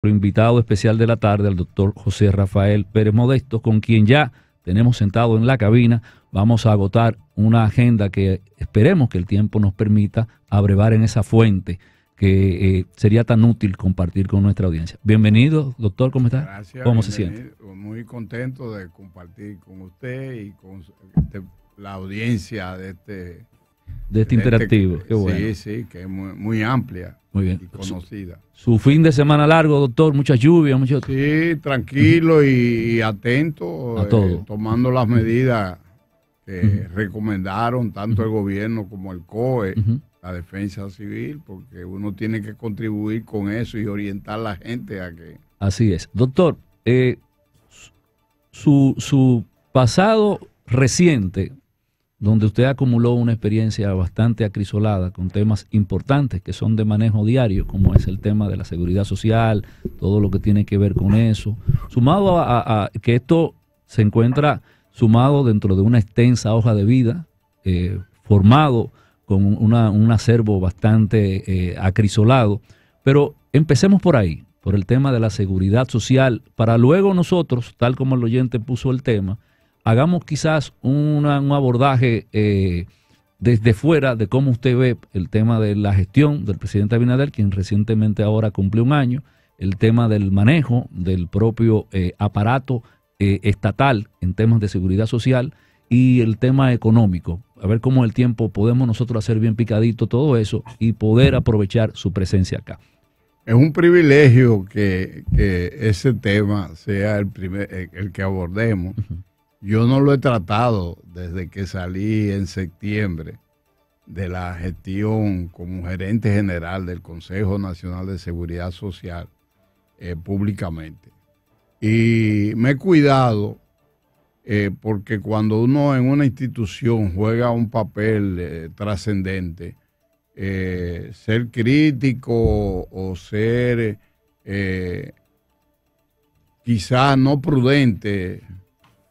invitado especial de la tarde, al doctor José Rafael Pérez Modesto, con quien ya tenemos sentado en la cabina. Vamos a agotar una agenda que esperemos que el tiempo nos permita abrevar en esa fuente que sería tan útil compartir con nuestra audiencia. Bienvenido, doctor, ¿cómo está? Gracias. ¿Cómo se siente? Muy contento de compartir con usted y con la audiencia de este interactivo. Qué bueno. Sí, que es muy amplia. Muy bien. Y conocida. Su fin de semana largo, doctor, mucha lluvia, mucho... Sí, tranquilo y atento, a todo. Tomando las medidas que recomendaron tanto el gobierno como el COE, la defensa civil, porque uno tiene que contribuir con eso y orientar a la gente a que... Así es. Doctor, su pasado reciente, donde usted acumuló una experiencia bastante acrisolada con temas importantes que son de manejo diario, como es el tema de la seguridad social, todo lo que tiene que ver con eso, sumado a que esto se encuentra sumado dentro de una extensa hoja de vida, formado con un acervo bastante acrisolado. Pero empecemos por ahí, por el tema de la seguridad social, para luego nosotros, tal como el oyente puso el tema, hagamos quizás un abordaje desde fuera de cómo usted ve el tema de la gestión del presidente Abinader, quien recientemente ahora cumple un año, el tema del manejo del propio aparato estatal en temas de seguridad social y el tema económico. A ver cómo el tiempo podemos nosotros hacer bien picadito todo eso y poder aprovechar su presencia acá. Es un privilegio que ese tema sea el que abordemos. Yo no lo he tratado desde que salí en septiembre de la gestión como gerente general del Consejo Nacional de Seguridad Social públicamente. Y me he cuidado porque cuando uno en una institución juega un papel trascendente, ser crítico o ser quizás no prudente,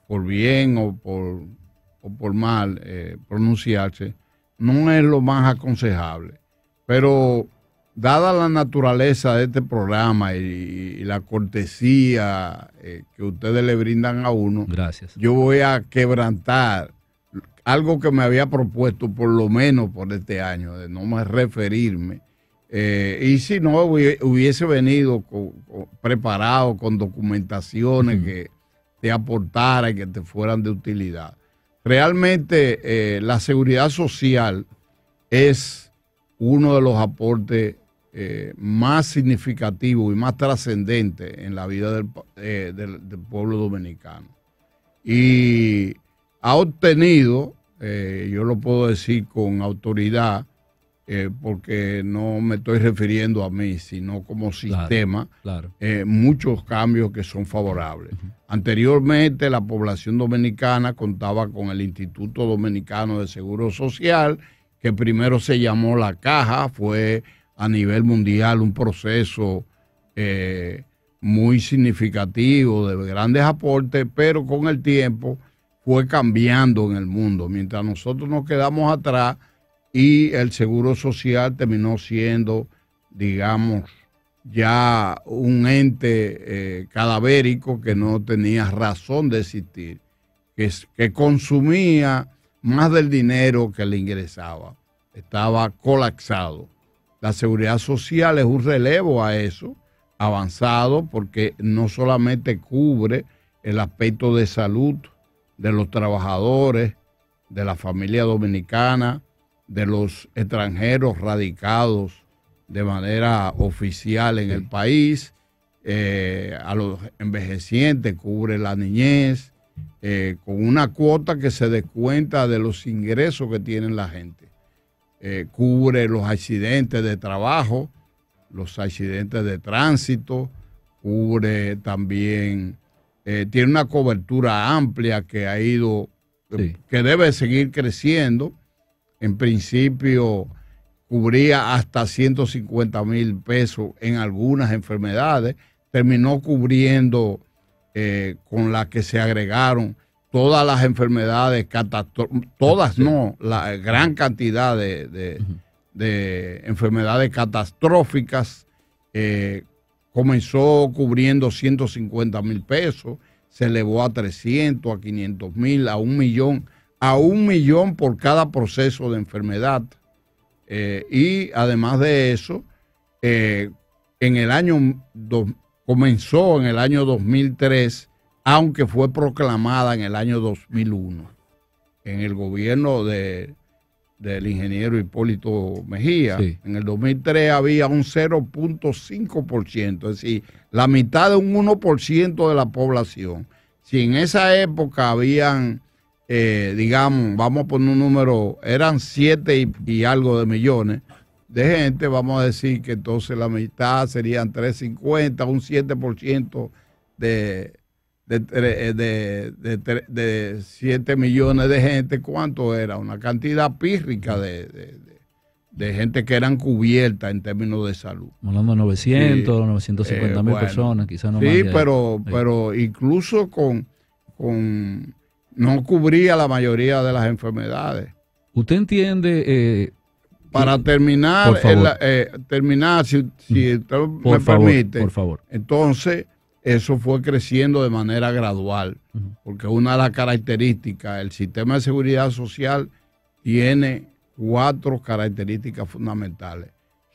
por bien o por mal pronunciarse, no es lo más aconsejable. Pero dada la naturaleza de este programa y la cortesía que ustedes le brindan a uno, gracias, yo voy a quebrantar algo que me había propuesto por lo menos por este año, de no más referirme. Y si no, hubiese venido preparado con documentaciones que te aportara y que te fueran de utilidad. Realmente la seguridad social es uno de los aportes más significativos y más trascendentes en la vida del pueblo dominicano. Y ha obtenido, yo lo puedo decir con autoridad, porque no me estoy refiriendo a mí, sino como sistema, claro. Muchos cambios que son favorables. Anteriormente, la población dominicana contaba con el Instituto Dominicano de Seguro Social, que primero se llamó La Caja, fue a nivel mundial un proceso muy significativo, de grandes aportes, pero con el tiempo fue cambiando en el mundo. Mientras nosotros nos quedamos atrás, y el Seguro Social terminó siendo, digamos, ya un ente cadavérico que no tenía razón de existir, que consumía más del dinero que le ingresaba, estaba colapsado. La Seguridad Social es un relevo a eso, avanzado, porque no solamente cubre el aspecto de salud de los trabajadores, de la familia dominicana, de los extranjeros radicados de manera oficial en el país, a los envejecientes, cubre la niñez, con una cuota que se descuenta de los ingresos que tienen la gente. Cubre los accidentes de trabajo, los accidentes de tránsito, cubre también, tiene una cobertura amplia que ha ido, que debe seguir creciendo. En principio cubría hasta 150,000 pesos en algunas enfermedades, terminó cubriendo con las que se agregaron todas las enfermedades todas no, la gran cantidad de enfermedades catastróficas, comenzó cubriendo 150,000 pesos, se elevó a 300, a 500,000, a 1,000,000, a 1,000,000 por cada proceso de enfermedad. Y además de eso, comenzó en el año 2003, aunque fue proclamada en el año 2001, en el gobierno del ingeniero Hipólito Mejía. Sí. En el 2003 había un 0.5%, es decir, la mitad de un 1% de la población. Si en esa época habían, digamos, vamos a poner un número, eran 7 y algo de millones de gente, vamos a decir que entonces la mitad serían 350, un 7% de 7 millones de gente. ¿Cuánto era? Una cantidad pírrica de gente que eran cubiertas en términos de salud. Hablando de 900, sí, 950,000 personas, quizás no más. Sí, pero incluso no cubría la mayoría de las enfermedades. ¿Usted entiende? Para terminar, si usted me permite, por favor. Entonces, eso fue creciendo de manera gradual, porque una de las características, el sistema de seguridad social tiene 4 características fundamentales.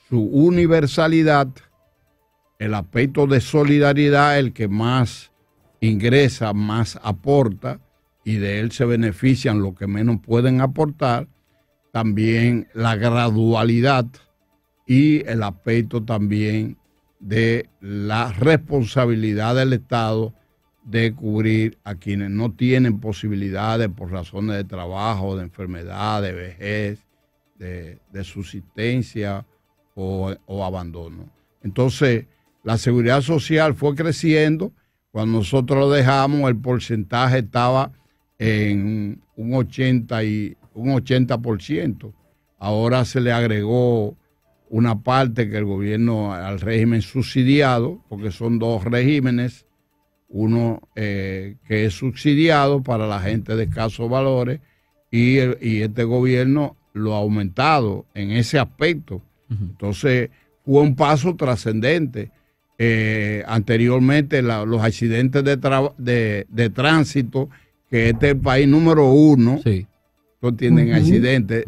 Su universalidad, el aspecto de solidaridad, el que más ingresa, más aporta, y de él se benefician los que menos pueden aportar. También la gradualidad y el aspecto también de la responsabilidad del Estado de cubrir a quienes no tienen posibilidades por razones de trabajo, de enfermedad, de vejez, de subsistencia o abandono. Entonces, la seguridad social fue creciendo. Cuando nosotros lo dejamos, el porcentaje estaba en un 80%. Ahora se le agregó una parte que el gobierno al régimen subsidiado, porque son 2 regímenes, uno que es subsidiado para la gente de escasos valores y este gobierno lo ha aumentado en ese aspecto. Entonces fue un paso trascendente. Anteriormente los accidentes de tránsito, que este es el país número 1, sí, no tienen accidentes.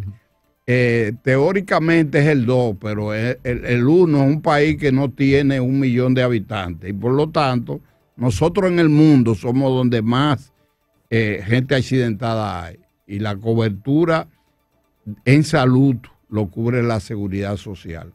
Teóricamente es el 2, pero el 1 es un país que no tiene 1,000,000 de habitantes y por lo tanto nosotros en el mundo somos donde más gente accidentada hay, y la cobertura en salud lo cubre la seguridad social,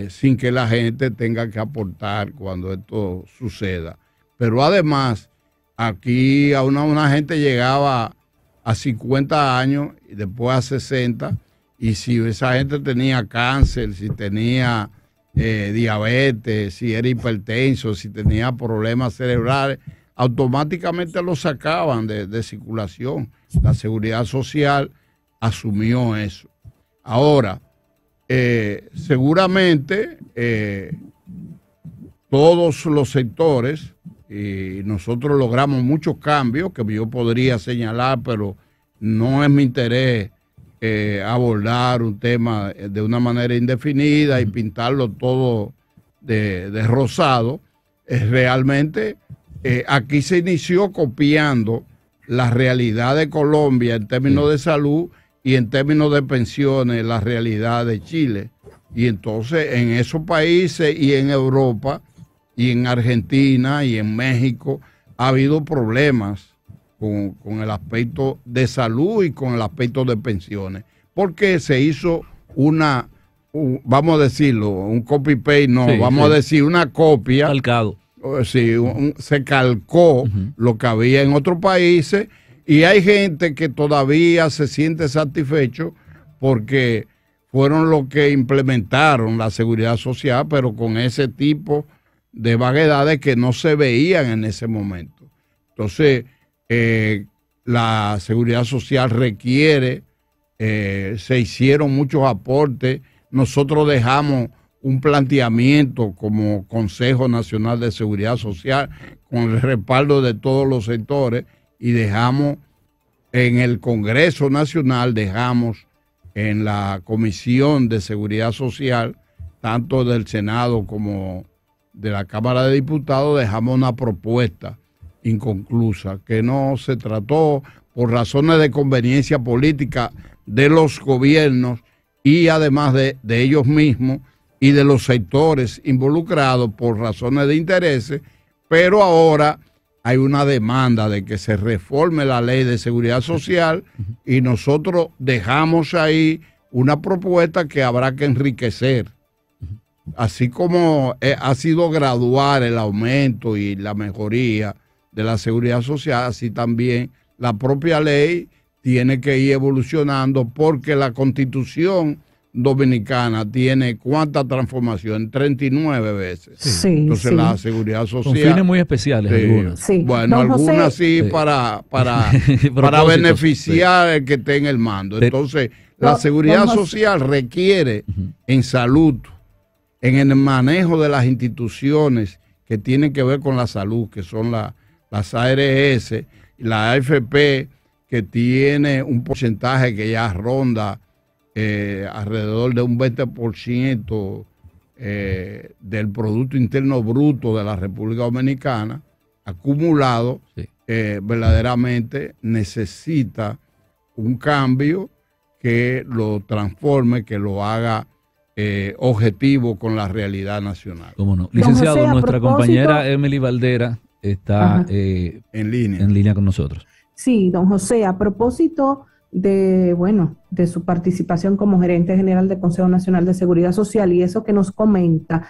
sin que la gente tenga que aportar cuando esto suceda. Pero además aquí a una gente llegaba a 50 años y después a 60, y si esa gente tenía cáncer, si tenía diabetes, si era hipertenso, si tenía problemas cerebrales, automáticamente lo sacaban de circulación. La seguridad social asumió eso. Ahora, seguramente todos los sectores, y nosotros logramos muchos cambios que yo podría señalar, pero no es mi interés abordar un tema de una manera indefinida y pintarlo todo de rosado. Realmente aquí se inició copiando la realidad de Colombia en términos de salud y en términos de pensiones, la realidad de Chile. Y entonces en esos países y en Europa y en Argentina y en México ha habido problemas con el aspecto de salud y con el aspecto de pensiones, porque se hizo vamos a decirlo, un copy-paste, no, sí, vamos a decir una copia. Calcado. Sí, se calcó lo que había en otros países, y hay gente que todavía se siente satisfecho porque fueron los que implementaron la seguridad social, pero con ese tipo de vaguedades que no se veían en ese momento. Entonces, la seguridad social requiere, se hicieron muchos aportes. Nosotros dejamos un planteamiento como Consejo Nacional de Seguridad Social con el respaldo de todos los sectores, y dejamos en el Congreso Nacional, dejamos en la Comisión de Seguridad Social, tanto del Senado como de la Cámara de Diputados dejamos una propuesta inconclusa que no se trató por razones de conveniencia política de los gobiernos y además de ellos mismos y de los sectores involucrados por razones de intereses, pero ahora hay una demanda de que se reforme la ley de seguridad social y nosotros dejamos ahí una propuesta que habrá que enriquecer. Así como ha sido gradual el aumento y la mejoría de la seguridad social, así también la propia ley tiene que ir evolucionando porque la Constitución dominicana tiene ¿cuántas transformaciones? 39 veces. Sí, Entonces sí. la seguridad social... Con fines muy especiales algunas. Sí. Bueno, Don José, algunas sí para beneficiar el que esté en el mando. Entonces, la seguridad social requiere en salud, en el manejo de las instituciones que tienen que ver con la salud, que son las ARS, la AFP, que tiene un porcentaje que ya ronda alrededor de un 20% del Producto Interno Bruto de la República Dominicana, acumulado, sí. Verdaderamente necesita un cambio que lo transforme, que lo haga objetivo con la realidad nacional. ¿Cómo no? Licenciado, José, nuestra compañera Emily Valdera está en línea con nosotros. Sí, don José, a propósito de su participación como gerente general del Consejo Nacional de Seguridad Social y eso que nos comenta,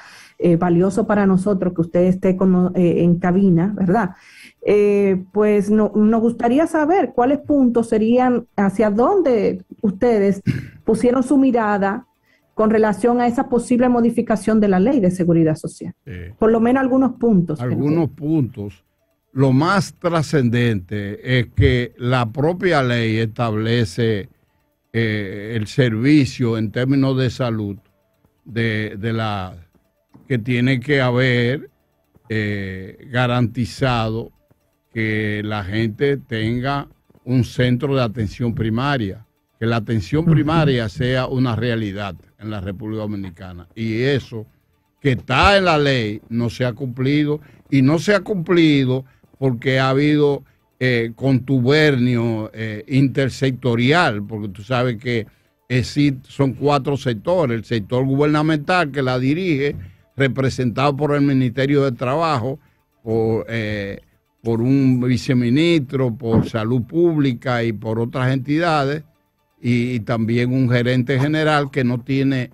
valioso para nosotros que usted esté en cabina, ¿verdad? Pues nos gustaría saber cuáles puntos serían, hacia dónde ustedes pusieron su mirada con relación a esa posible modificación de la ley de seguridad social. Por lo menos algunos puntos. Algunos puntos. Lo más trascendente es que la propia ley establece el servicio en términos de salud que tiene que haber garantizado que la gente tenga un centro de atención primaria, que la atención primaria sea una realidad en la República Dominicana. Y eso que está en la ley no se ha cumplido, y no se ha cumplido porque ha habido contubernio intersectorial, porque tú sabes que son 4 sectores: el sector gubernamental que la dirige, representado por el Ministerio de Trabajo, por un viceministro, por Salud Pública y por otras entidades, y también un gerente general que no tiene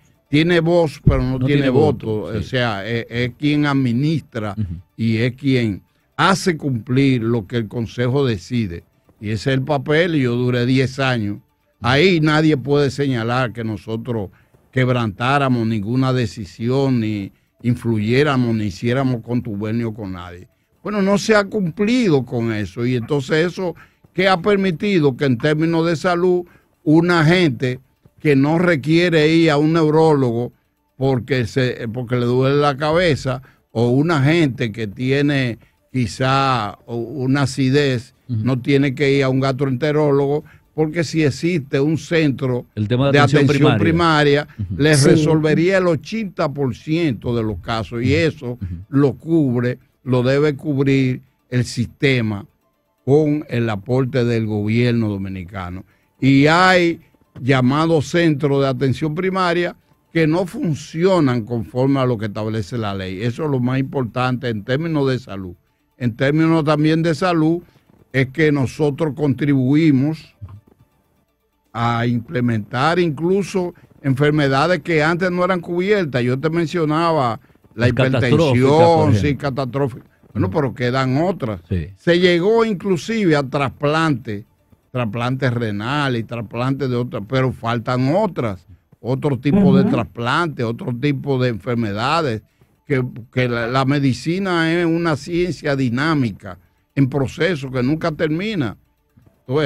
voz, pero no tiene voto. Sí. O sea, es quien administra y es quien hace cumplir lo que el Consejo decide. Y ese es el papel, y yo duré 10 años. Ahí nadie puede señalar que nosotros quebrantáramos ninguna decisión, ni influyéramos, ni hiciéramos contubernio con nadie. Bueno, no se ha cumplido con eso, y entonces eso que ha permitido que en términos de salud una gente que no requiere ir a un neurólogo porque le duele la cabeza, o una gente que tiene quizá una acidez, no tiene que ir a un gastroenterólogo, porque si existe un centro de atención primaria les resolvería el 80% de los casos, y eso lo debe cubrir el sistema con el aporte del gobierno dominicano. Y hay llamados centros de atención primaria que no funcionan conforme a lo que establece la ley. Eso es lo más importante en términos de salud. En términos también de salud, es que nosotros contribuimos a implementar incluso enfermedades que antes no eran cubiertas. Yo te mencionaba la hipertensión, sí, catastrófica. Bueno, pero quedan otras. Sí. Se llegó inclusive a trasplantes renales y trasplantes de otras, pero faltan otro tipo de trasplantes, otro tipo de enfermedades, que la medicina es una ciencia dinámica, en proceso, que nunca termina. O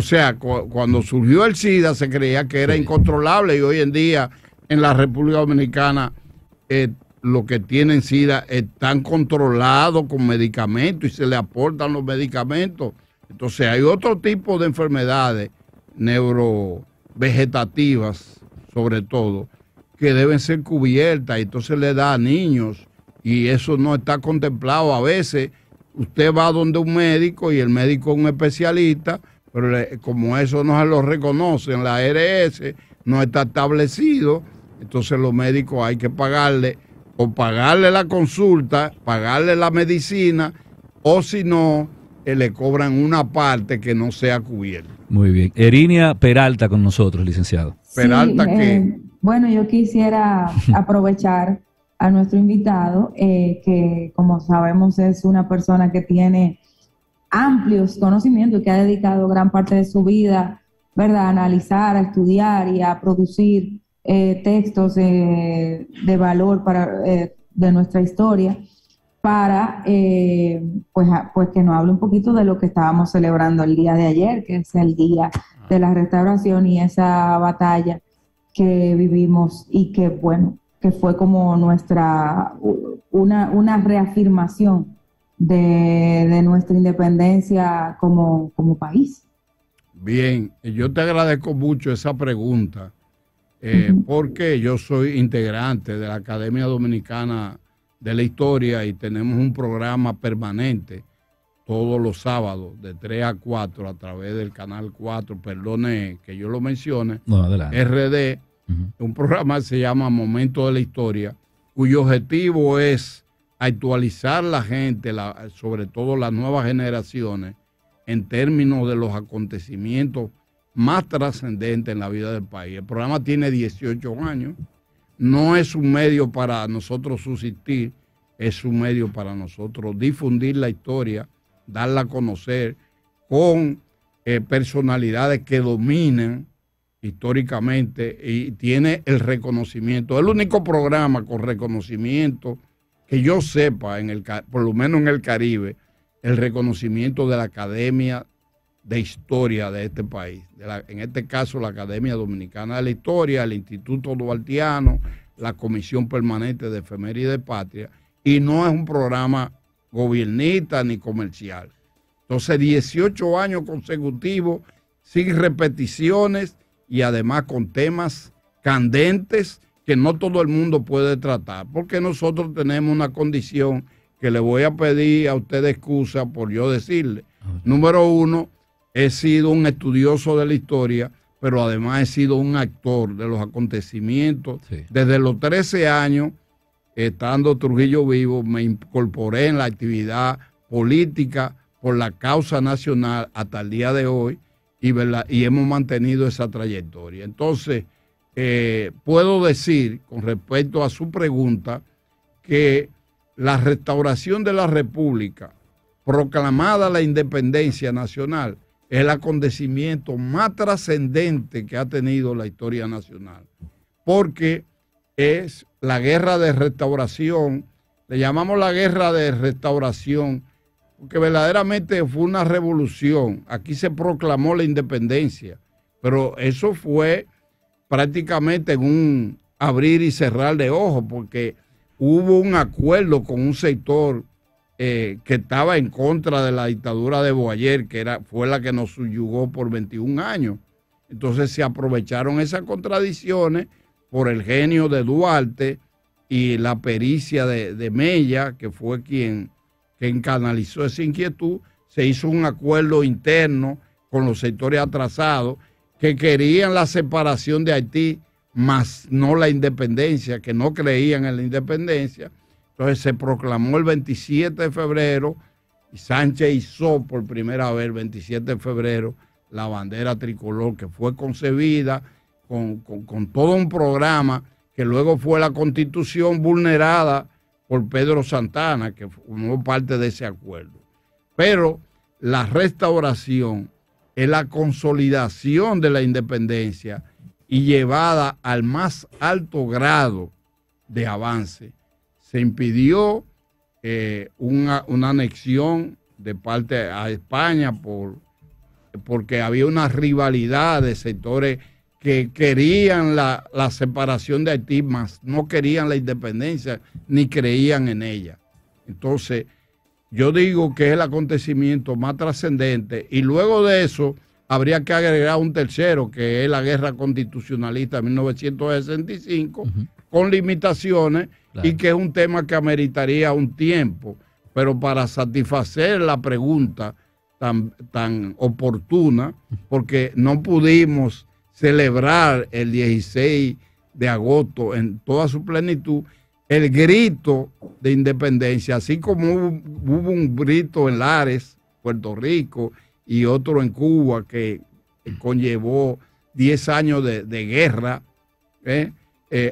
sea, cuando surgió el SIDA se creía que era incontrolable, y hoy en día en la República Dominicana los que tienen SIDA están controlados con medicamentos y se le aportan los medicamentos. Entonces hay otro tipo de enfermedades neurovegetativas, sobre todo, que deben ser cubiertas, y entonces le da a niños y eso no está contemplado. A veces usted va donde un médico y el médico es un especialista, pero como eso no se lo reconoce en la ARS, no está establecido, entonces los médicos hay que pagarle, o pagarle la consulta, pagarle la medicina, o si no, le cobran una parte que no sea cubierta. Muy bien. Erinia Peralta con nosotros, licenciado. Peralta, que... Bueno, yo quisiera aprovechar a nuestro invitado, que como sabemos es una persona que tiene amplios conocimientos, que ha dedicado gran parte de su vida, ¿verdad?, a analizar, a estudiar y a producir textos de valor para, de nuestra historia, para pues que nos hable un poquito de lo que estábamos celebrando el día de ayer, que es el Día de la Restauración, y esa batalla que vivimos y que, bueno, que fue como una reafirmación de nuestra independencia como país. Bien, yo te agradezco mucho esa pregunta, porque yo soy integrante de la Academia Dominicana de la Historia y tenemos un programa permanente todos los sábados de 3 a 4 a través del canal 4, perdone que yo lo mencione, No, adelante. RD, un programa que se llama Momento de la Historia, cuyo objetivo es actualizar la gente, sobre todo las nuevas generaciones, en términos de los acontecimientos más trascendentes en la vida del país. El programa tiene 18 años, no es un medio para nosotros subsistir, es un medio para nosotros difundir la historia, darla a conocer con personalidades que dominen históricamente y tiene el reconocimiento. El único programa con reconocimiento que yo sepa, por lo menos en el Caribe, el reconocimiento de la Academia de Historia de este país. En este caso, la Academia Dominicana de la Historia, el Instituto Duartiano, la Comisión Permanente de Efemérides Patria, y no es un programa gobiernista ni comercial. Entonces, 18 años consecutivos, sin repeticiones y además con temas candentes que no todo el mundo puede tratar, porque nosotros tenemos una condición que le voy a pedir a usted excusa por yo decirle. Número uno, he sido un estudioso de la historia, pero además he sido un actor de los acontecimientos. Sí. Desde los 13 años, estando Trujillo vivo, me incorporé en la actividad política por la causa nacional hasta el día de hoy y hemos mantenido esa trayectoria. Entonces, puedo decir, con respecto a su pregunta, que la restauración de la República, proclamada la independencia nacional, es el acontecimiento más trascendente que ha tenido la historia nacional, porque es la guerra de restauración, le llamamos la guerra de restauración, porque verdaderamente fue una revolución. Aquí se proclamó la independencia, pero eso fue prácticamente en un abrir y cerrar de ojos, porque hubo un acuerdo con un sector que estaba en contra de la dictadura de Boayer, que fue la que nos subyugó por 21 años. Entonces se aprovecharon esas contradicciones por el genio de Duarte y la pericia de Mella, que fue quien canalizó esa inquietud. Se hizo un acuerdo interno con los sectores atrasados que querían la separación de Haití, más no la independencia, que no creían en la independencia. Entonces se proclamó el 27 de febrero y Sánchez izó por primera vez el 27 de febrero la bandera tricolor, que fue concebida con todo un programa que luego fue la Constitución vulnerada por Pedro Santana, que formó parte de ese acuerdo. Pero la restauración es la consolidación de la independencia y llevada al más alto grado de avance. Se impidió una anexión de parte a España porque había una rivalidad de sectores que querían la separación de Haití, mas no querían la independencia ni creían en ella. Entonces, yo digo que es el acontecimiento más trascendente, y luego de eso habría que agregar un tercero, que es la guerra constitucionalista de 1965, con limitaciones, claro, y que es un tema que ameritaría un tiempo, pero para satisfacer la pregunta tan oportuna, porque no pudimos celebrar el 16 de agosto en toda su plenitud, el grito de independencia, así como hubo un grito en Lares, Puerto Rico, y otro en Cuba que conllevó 10 años de guerra.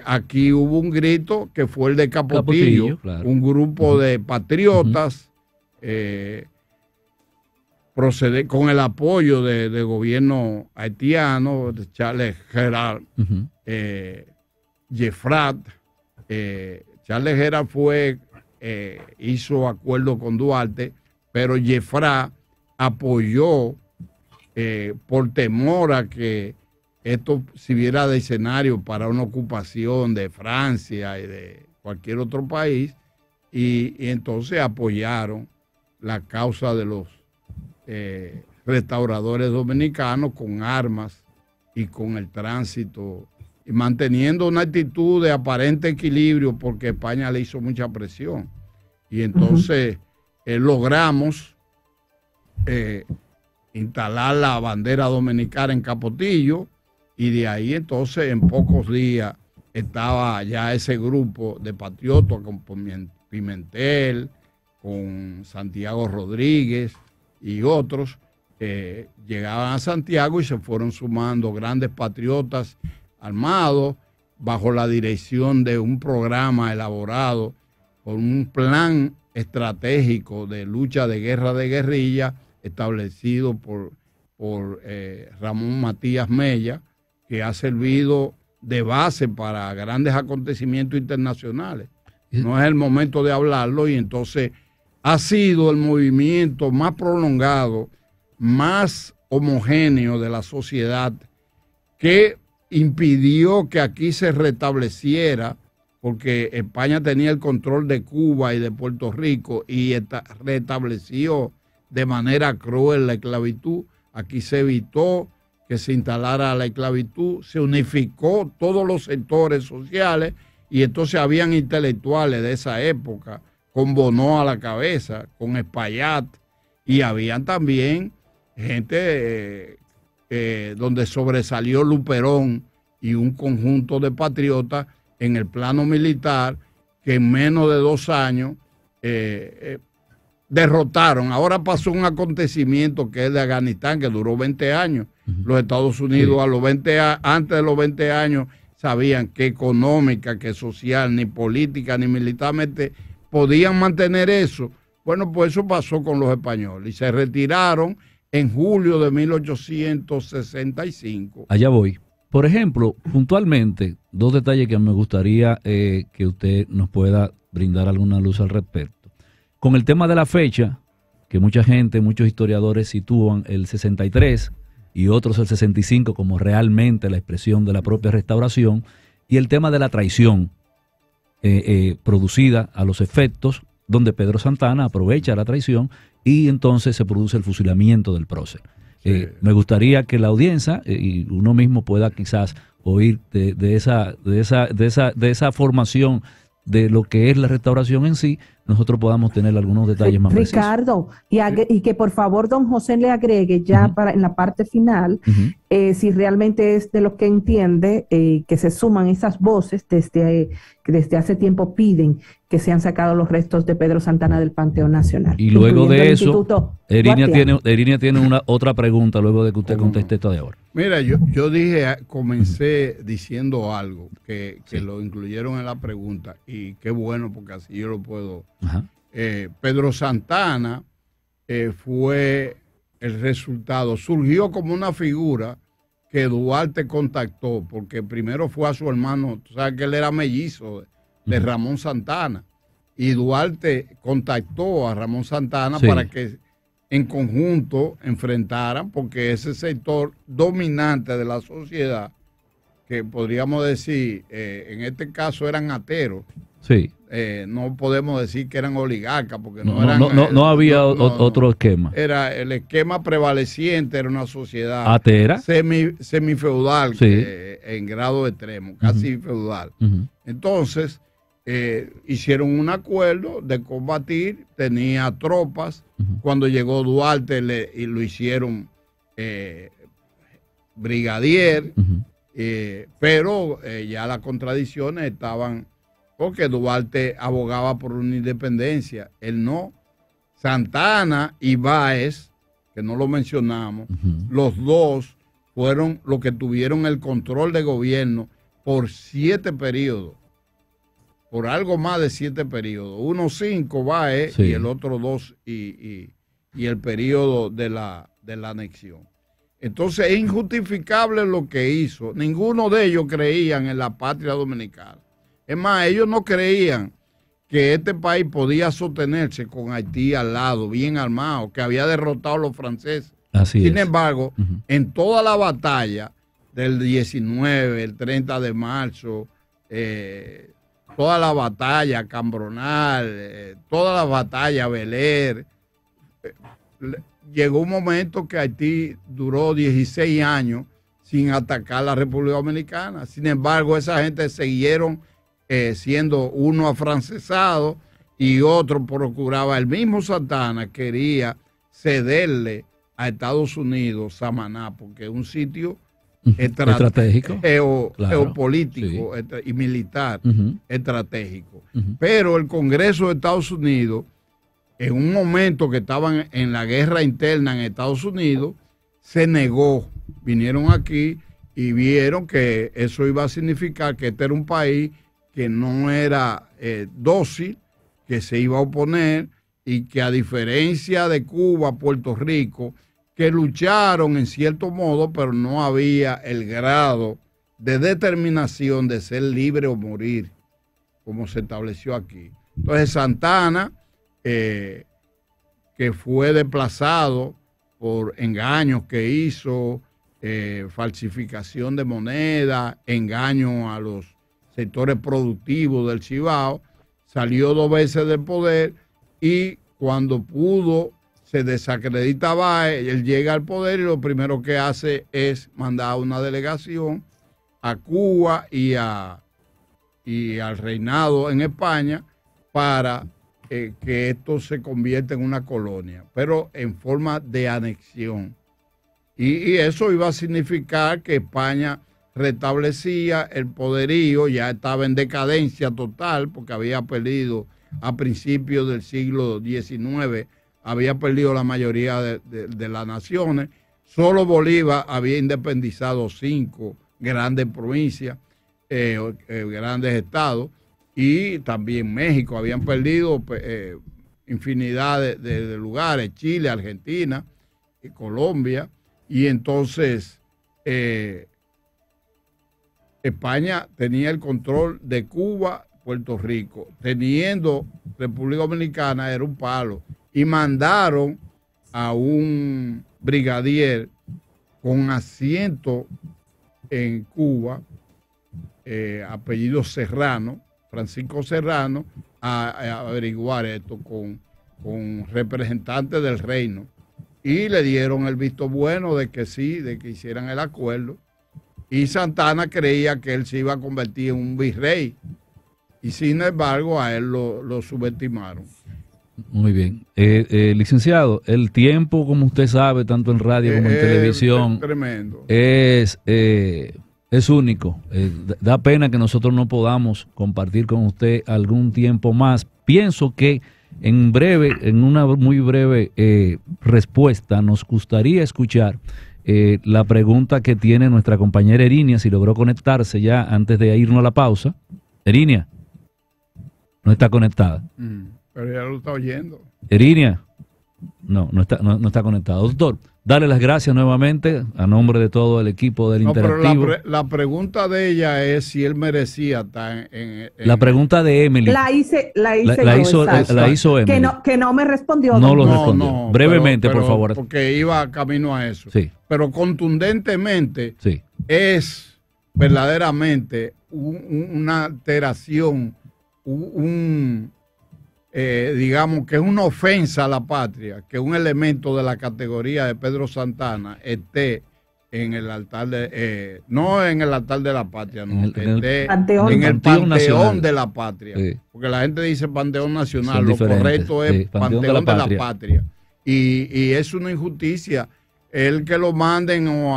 Aquí hubo un grito que fue el de Capotillo, claro, un grupo de patriotas con el apoyo del gobierno haitiano, de Charles Gerard Jeffrat. Charles Gerard hizo acuerdo con Duarte, pero Jeffrat apoyó por temor a que esto sirviera de escenario para una ocupación de Francia y de cualquier otro país, y entonces apoyaron la causa de los restauradores dominicanos con armas y con el tránsito, y manteniendo una actitud de aparente equilibrio porque España le hizo mucha presión. Y entonces logramos instalar la bandera dominicana en Capotillo, y de ahí entonces en pocos días estaba ya ese grupo de patriotas con Pimentel, con Santiago Rodríguez y otros que llegaban a Santiago, y se fueron sumando grandes patriotas armados bajo la dirección de un programa elaborado con un plan estratégico de lucha de guerra de guerrilla establecido por Ramón Matías Mella, que ha servido de base para grandes acontecimientos internacionales. No es el momento de hablarlo, y entonces ha sido el movimiento más prolongado, más homogéneo de la sociedad, que impidió que aquí se restableciera, porque España tenía el control de Cuba y de Puerto Rico y restableció de manera cruel la esclavitud. Aquí se evitó que se instalara la esclavitud, se unificó todos los sectores sociales, y entonces habían intelectuales de esa época, con Bonó a la cabeza, con Espaillat, y habían también gente donde sobresalió Luperón y un conjunto de patriotas en el plano militar que en menos de 2 años derrotaron. Ahora pasó un acontecimiento que es de Afganistán, que duró 20 años. Los Estados Unidos antes de los 20 años sabían que económica, que social, ni política, ni militarmente podían mantener eso. Bueno, pues eso pasó con los españoles y se retiraron en julio de 1865. Allá voy. Por ejemplo, puntualmente, 2 detalles que me gustaría que usted nos pueda brindar alguna luz al respecto. Con el tema de la fecha, que mucha gente, muchos historiadores sitúan el 63 y otros el 65 como realmente la expresión de la propia restauración, y el tema de la traición producida a los efectos, donde Pedro Santana aprovecha la traición y entonces se produce el fusilamiento del prócer. Sí. Me gustaría que la audiencia y uno mismo pueda quizás oír de esa formación de lo que es la restauración en sí, nosotros podamos tener algunos detalles más precisos. Ricardo, y que por favor don José le agregue ya en la parte final, si realmente es de lo que entiende, que se suman esas voces que desde hace tiempo piden que sean sacados los restos de Pedro Santana del Panteón Nacional. Y luego de eso, Erinia tiene otra pregunta luego de que usted conteste esto de ahora. Mira, yo comencé diciendo algo que lo incluyeron en la pregunta, y qué bueno, porque así yo lo puedo. Pedro Santana fue el resultado, surgió como una figura que Duarte contactó, porque primero fue a su hermano, tú sabes que él era mellizo de Ramón Santana, y Duarte contactó a Ramón Santana para que en conjunto enfrentaran, porque ese sector dominante de la sociedad, que podríamos decir, en este caso eran ateros, Sí. No podemos decir que eran oligarcas porque no había otro esquema. Era el esquema prevaleciente, era una sociedad atera, semifeudal, sí, en grado extremo, casi feudal. Entonces, hicieron un acuerdo de combatir, tenía tropas. Cuando llegó Duarte y lo hicieron brigadier, pero ya las contradicciones estaban, porque Duarte abogaba por una independencia, él no. Santana y Báez, que no lo mencionamos, los dos fueron los que tuvieron el control de gobierno por 7 periodos, por algo más de 7 periodos, uno 5 Báez, sí, y el otro 2 y el periodo de la anexión. Entonces es injustificable lo que hizo. Ninguno de ellos creían en la patria dominicana. Es más, ellos no creían que este país podía sostenerse con Haití al lado, bien armado, que había derrotado a los franceses. Sin embargo, en toda la batalla del 19, el 30 de marzo, toda la batalla Cambronal, toda la batalla Beler, llegó un momento que Haití duró 16 años sin atacar a la República Dominicana. Sin embargo, esa gente siguieron siendo uno afrancesado y otro procuraba. El mismo Santana quería cederle a Estados Unidos Samaná, porque es un sitio estratégico, geopolítico, sí, y militar estratégico. Pero el Congreso de Estados Unidos, en un momento que estaban en la guerra interna en Estados Unidos, se negó. Vinieron aquí y vieron que eso iba a significar que este era un país que no era dócil, que se iba a oponer, y que a diferencia de Cuba, Puerto Rico, que lucharon en cierto modo, pero no había el grado de determinación de ser libre o morir, como se estableció aquí. Entonces Santana, que fue desplazado por engaños que hizo, falsificación de moneda, engaño a los sectores productivos del Cibao, salió 2 veces del poder y cuando pudo se desacredita Báez, él llega al poder y lo primero que hace es mandar una delegación a Cuba y al reinado en España para que esto se convierta en una colonia, pero en forma de anexión. Y eso iba a significar que España restablecía el poderío, ya estaba en decadencia total porque había perdido a principios del siglo XIX, había perdido la mayoría de las naciones. Solo Bolívar había independizado 5 grandes provincias, grandes estados, y también México habían perdido infinidad de lugares, Chile, Argentina, y Colombia, y entonces España tenía el control de Cuba, Puerto Rico, teniendo República Dominicana era un palo, y mandaron a un brigadier con asiento en Cuba, apellido Serrano, Francisco Serrano, a averiguar esto con representantes del reino, y le dieron el visto bueno de que sí, de que hicieran el acuerdo. Y Santana creía que él se iba a convertir en un virrey, y sin embargo a él lo subestimaron. Muy bien. Licenciado, el tiempo, como usted sabe, tanto en radio como en televisión, es tremendo. Es único. Da pena que nosotros no podamos compartir con usted algún tiempo más. Pienso que en una muy breve respuesta, nos gustaría escuchar la pregunta que tiene nuestra compañera Erinia, si logró conectarse ya antes de irnos a la pausa. Erinia, no está conectada. Pero ya lo está oyendo. Erinia, no está conectada. Doctor, dale las gracias nuevamente a nombre de todo el equipo del Interactivo. Pero la pregunta de ella es si él merecía estar la pregunta de Emily. La hizo Emily. Que no me respondió. No lo respondió. No, brevemente, por favor. Porque iba camino a eso. Sí. Pero contundentemente sí, es verdaderamente una alteración digamos que es una ofensa a la patria que un elemento de la categoría de Pedro Santana esté en el altar no en el altar de la patria, no, Panteón. en el Panteón Panteón Nacional de la Patria, sí. Porque la gente dice Panteón Nacional, Son lo diferentes, correcto es sí, Panteón de la Patria. Y es una injusticia el que lo manden o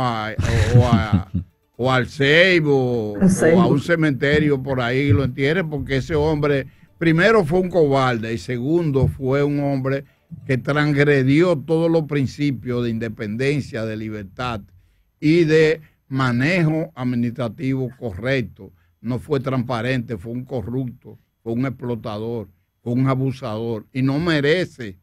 al Seibo o a un cementerio por ahí lo entierren, porque ese hombre primero fue un cobarde y segundo fue un hombre que transgredió todos los principios de independencia, de libertad y de manejo administrativo correcto. No fue transparente, fue un corrupto, fue un explotador, fue un abusador y no merece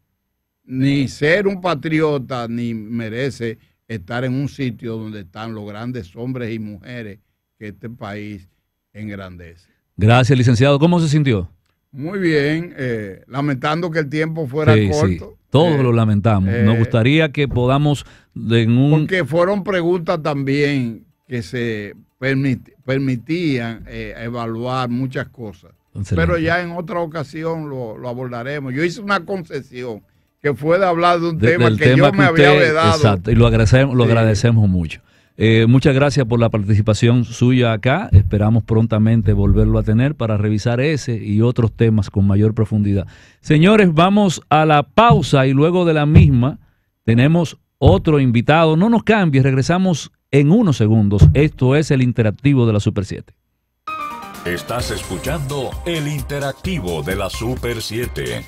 ni ser un patriota, ni merece estar en un sitio donde están los grandes hombres y mujeres que este país engrandece. Gracias, licenciado. ¿Cómo se sintió? Muy bien, lamentando que el tiempo fuera corto. Sí. Todos lo lamentamos. Nos gustaría que podamos porque fueron preguntas también que se permitían evaluar muchas cosas. Excelente. Pero ya en otra ocasión lo abordaremos. Yo hice una concesión que fue de hablar de un tema que yo me había vedado. Exacto, y lo agradecemos mucho. Muchas gracias por la participación suya acá. Esperamos prontamente volverlo a tener para revisar ese y otros temas con mayor profundidad. Señores, vamos a la pausa y luego de la misma tenemos otro invitado. No nos cambies, regresamos en unos segundos. Esto es el interactivo de la Super 7. Estás escuchando el interactivo de la Super 7.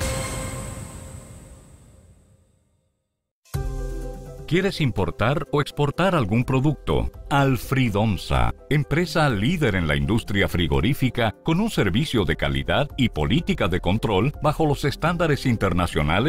¿Quieres importar o exportar algún producto? Alfridonza, empresa líder en la industria frigorífica con un servicio de calidad y política de control bajo los estándares internacionales